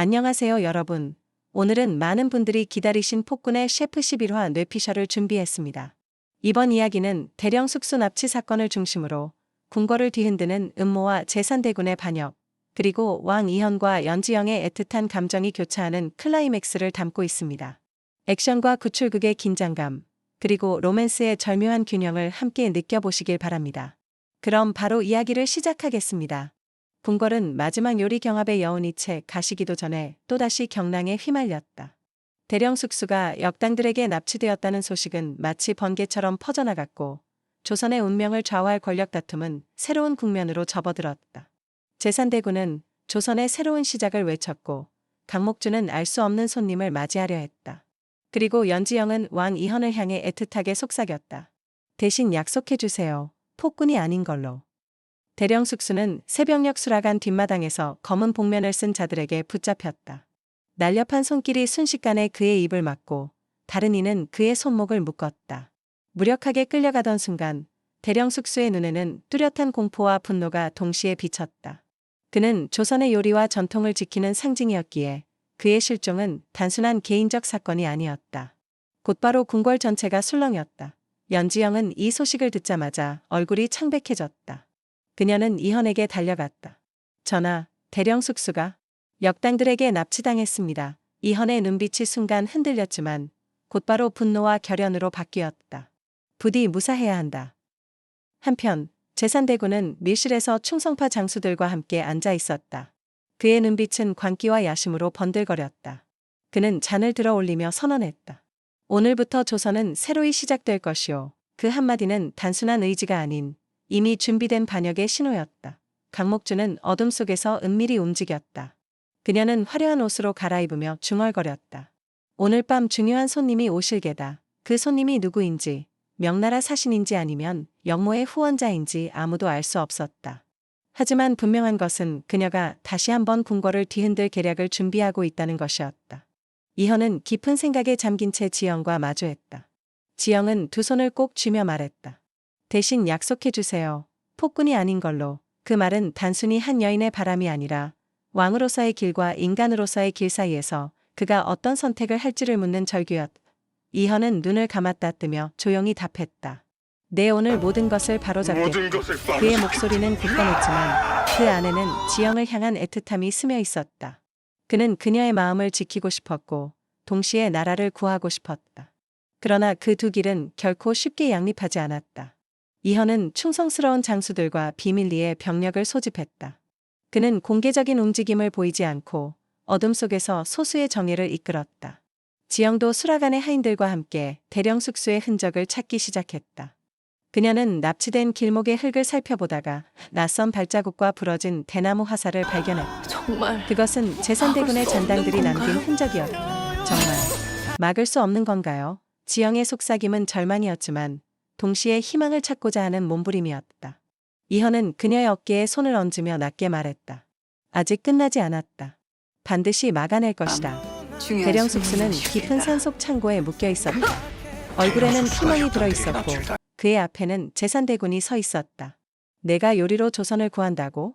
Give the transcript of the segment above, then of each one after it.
안녕하세요 여러분. 오늘은 많은 분들이 기다리신 폭군의 셰프 11화 뇌피셜을 준비했습니다. 이번 이야기는 대령 숙소 납치 사건을 중심으로 궁궐을 뒤흔드는 음모와 재산대군의 반역, 그리고 왕 이현과 연지영의 애틋한 감정이 교차하는 클라이맥스를 담고 있습니다. 액션과 구출극의 긴장감, 그리고 로맨스의 절묘한 균형을 함께 느껴보시길 바랍니다. 그럼 바로 이야기를 시작하겠습니다. 궁궐은 마지막 요리 경합의 여운이 채 가시기도 전에 또다시 경랑에 휘말렸다. 대령 숙수가 역당들에게 납치되었다는 소식은 마치 번개처럼 퍼져나갔고 조선의 운명을 좌우할 권력 다툼은 새로운 국면으로 접어들었다. 재산대군은 조선의 새로운 시작을 외쳤고 강목주는 알 수 없는 손님을 맞이하려 했다. 그리고 연지영은 왕 이현을 향해 애틋하게 속삭였다. 대신 약속해주세요. 폭군이 아닌 걸로. 대령 숙수는 새벽녘 수락한 뒷마당에서 검은 복면을 쓴 자들에게 붙잡혔다. 날렵한 손길이 순식간에 그의 입을 막고 다른 이는 그의 손목을 묶었다. 무력하게 끌려가던 순간 대령 숙수의 눈에는 뚜렷한 공포와 분노가 동시에 비쳤다. 그는 조선의 요리와 전통을 지키는 상징이었기에 그의 실종은 단순한 개인적 사건이 아니었다. 곧바로 궁궐 전체가 술렁였다. 연지영은 이 소식을 듣자마자 얼굴이 창백해졌다. 그녀는 이현에게 달려갔다. 전하, 대령 숙수가 역당들에게 납치당했습니다. 이현의 눈빛이 순간 흔들렸지만 곧바로 분노와 결연으로 바뀌었다. 부디 무사해야 한다. 한편 재산대군은 밀실에서 충성파 장수들과 함께 앉아 있었다. 그의 눈빛은 광기와 야심으로 번들거렸다. 그는 잔을 들어 올리며 선언했다. 오늘부터 조선은 새로이 시작될 것이오. 그 한마디는 단순한 의지가 아닌 이미 준비된 반역의 신호였다. 강목주는 어둠 속에서 은밀히 움직였다. 그녀는 화려한 옷으로 갈아입으며 중얼거렸다. 오늘 밤 중요한 손님이 오실 게다. 그 손님이 누구인지, 명나라 사신인지 아니면 영모의 후원자인지 아무도 알 수 없었다. 하지만 분명한 것은 그녀가 다시 한번 궁궐을 뒤흔들 계략을 준비하고 있다는 것이었다. 이현은 깊은 생각에 잠긴 채 지영과 마주했다. 지영은 두 손을 꼭 쥐며 말했다. 대신 약속해주세요. 폭군이 아닌 걸로. 그 말은 단순히 한 여인의 바람이 아니라 왕으로서의 길과 인간으로서의 길 사이에서 그가 어떤 선택을 할지를 묻는 절규였다. 이현은 눈을 감았다 뜨며 조용히 답했다. 내 오늘 모든 것을 바로잡겠다. 그의 목소리는 굳건했지만 그 안에는 지영을 향한 애틋함이 스며 있었다. 그는 그녀의 마음을 지키고 싶었고 동시에 나라를 구하고 싶었다. 그러나 그 두 길은 결코 쉽게 양립하지 않았다. 이현은 충성스러운 장수들과 비밀리에 병력을 소집했다. 그는 공개적인 움직임을 보이지 않고 어둠 속에서 소수의 정예를 이끌었다. 지영도 수라간의 하인들과 함께 대령 숙수의 흔적을 찾기 시작했다. 그녀는 납치된 길목의 흙을 살펴보다가 낯선 발자국과 부러진 대나무 화살을 발견했다. 정말 그것은 재산대군의 잔당들이 남긴 흔적이었다. 정말 막을 수 없는 건가요? 지영의 속삭임은 절망이었지만 동시에 희망을 찾고자 하는 몸부림이었다. 이현은 그녀의 어깨에 손을 얹으며 낮게 말했다. 아직 끝나지 않았다. 반드시 막아낼 것이다. 대령 숙수는 깊은 산속 창고에 묶여 있었다. 얼굴에는 피멍이 들어 있었고 그의 앞에는 재산대군이 서 있었다. 내가 요리로 조선을 구한다고?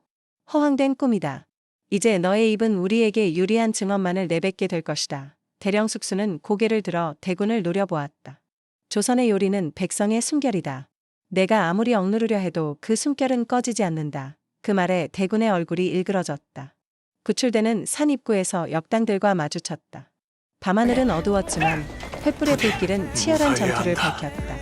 허황된 꿈이다. 이제 너의 입은 우리에게 유리한 증언만을 내뱉게 될 것이다. 대령 숙수는 고개를 들어 대군을 노려보았다. 조선의 요리는 백성의 숨결이다. 내가 아무리 억누르려 해도 그 숨결은 꺼지지 않는다. 그 말에 대군의 얼굴이 일그러졌다. 구출대는 산 입구에서 역당들과 마주쳤다. 밤하늘은 어두웠지만 횃불의 불길은 치열한 전투를 밝혔다.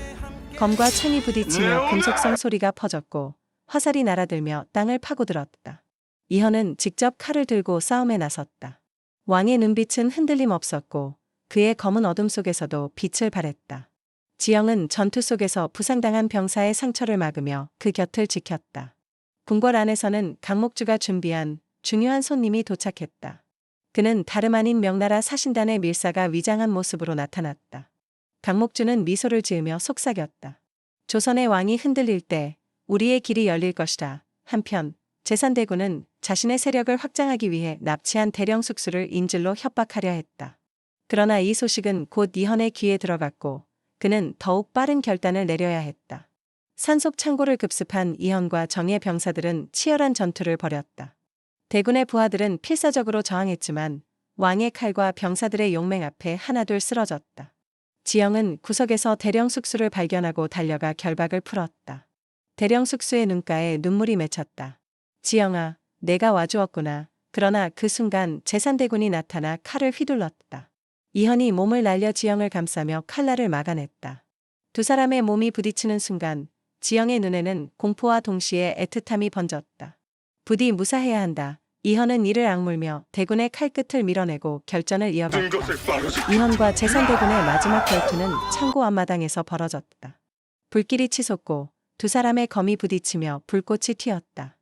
검과 창이 부딪히며 금속성 소리가 퍼졌고 화살이 날아들며 땅을 파고들었다. 이현은 직접 칼을 들고 싸움에 나섰다. 왕의 눈빛은 흔들림 없었고 그의 검은 어둠 속에서도 빛을 발했다. 지영은 전투 속에서 부상당한 병사의 상처를 막으며 그 곁을 지켰다. 궁궐 안에서는 강목주가 준비한 중요한 손님이 도착했다. 그는 다름 아닌 명나라 사신단의 밀사가 위장한 모습으로 나타났다. 강목주는 미소를 지으며 속삭였다. 조선의 왕이 흔들릴 때 우리의 길이 열릴 것이다. 한편 재산대군은 자신의 세력을 확장하기 위해 납치한 대령 숙수를 인질로 협박하려 했다. 그러나 이 소식은 곧 이현의 귀에 들어갔고 그는 더욱 빠른 결단을 내려야 했다. 산속 창고를 급습한 이현과 정예 병사들은 치열한 전투를 벌였다. 대군의 부하들은 필사적으로 저항했지만 왕의 칼과 병사들의 용맹 앞에 하나둘 쓰러졌다. 지영은 구석에서 대령 숙수를 발견하고 달려가 결박을 풀었다. 대령 숙수의 눈가에 눈물이 맺혔다. 지영아, 내가 와주었구나. 그러나 그 순간 제산대군이 나타나 칼을 휘둘렀다. 이현이 몸을 날려 지영을 감싸며 칼날을 막아냈다. 두 사람의 몸이 부딪히는 순간 지영의 눈에는 공포와 동시에 애틋함이 번졌다. 부디 무사해야 한다. 이현은 이를 악물며 대군의 칼끝을 밀어내고 결전을 이어갔다. 이현과 제산대군의 마지막 결투는 창고 앞마당에서 벌어졌다. 불길이 치솟고 두 사람의 검이 부딪히며 불꽃이 튀었다.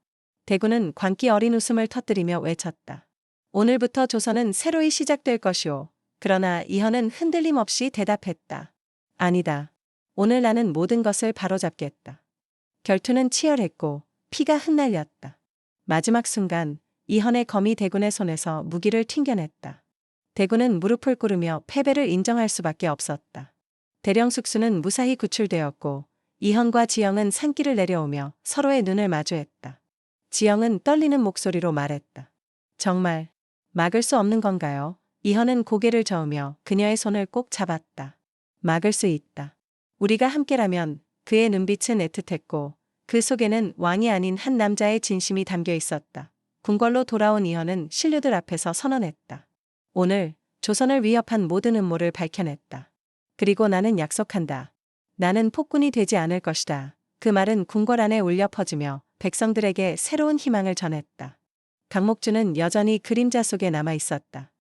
대군은 광기 어린 웃음을 터뜨리며 외쳤다. 오늘부터 조선은 새로이 시작될 것이오. 그러나 이현은 흔들림 없이 대답했다. 아니다. 오늘 나는 모든 것을 바로잡겠다. 결투는 치열했고 피가 흩날렸다. 마지막 순간 이현의 검이 대군의 손에서 무기를 튕겨냈다. 대군은 무릎을 꿇으며 패배를 인정할 수밖에 없었다. 대령 숙수는 무사히 구출되었고 이현과 지영은 산길을 내려오며 서로의 눈을 마주했다. 지영은 떨리는 목소리로 말했다. 정말 막을 수 없는 건가요? 이현은 고개를 저으며 그녀의 손을 꼭 잡았다. 막을 수 있다. 우리가 함께라면. 그의 눈빛은 애틋했고 그 속에는 왕이 아닌 한 남자의 진심이 담겨 있었다. 궁궐로 돌아온 이현은 신료들 앞에서 선언했다. 오늘 조선을 위협한 모든 음모를 밝혀냈다. 그리고 나는 약속한다. 나는 폭군이 되지 않을 것이다. 그 말은 궁궐 안에 울려 퍼지며 백성들에게 새로운 희망을 전했다. 강목주는 여전히 그림자 속에 남아 있었다.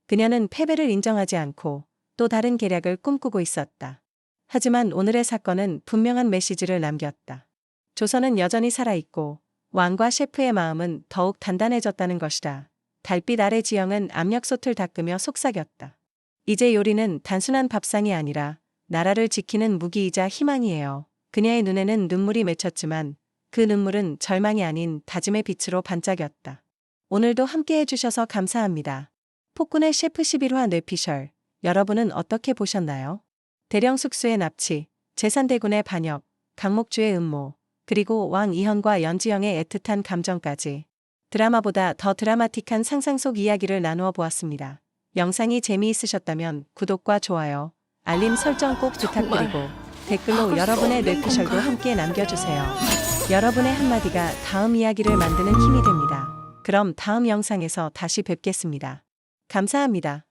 그녀는 패배를 인정하지 않고 또 다른 계략을 꿈꾸고 있었다. 하지만 오늘의 사건은 분명한 메시지를 남겼다. 조선은 여전히 살아있고 왕과 셰프의 마음은 더욱 단단해졌다는 것이다. 달빛 아래 지영은 압력솥을 닦으며 속삭였다. 이제 요리는 단순한 밥상이 아니라 나라를 지키는 무기이자 희망이에요. 그녀의 눈에는 눈물이 맺혔지만 그 눈물은 절망이 아닌 다짐의 빛으로 반짝였다. 오늘도 함께해 주셔서 감사합니다. 폭군의 셰프 11화 뇌피셜, 여러분은 어떻게 보셨나요? 대령 숙수의 납치, 제산대군의 반역, 강목주의 음모, 그리고 왕 이현과 연지영의 애틋한 감정까지 드라마보다 더 드라마틱한 상상 속 이야기를 나누어 보았습니다. 영상이 재미있으셨다면 구독과 좋아요, 알림 설정 꼭 부탁드리고 댓글로 여러분의 뇌피셜도 함께 남겨주세요. 여러분의 한마디가 다음 이야기를 만드는 힘이 됩니다. 그럼 다음 영상에서 다시 뵙겠습니다. 감사합니다.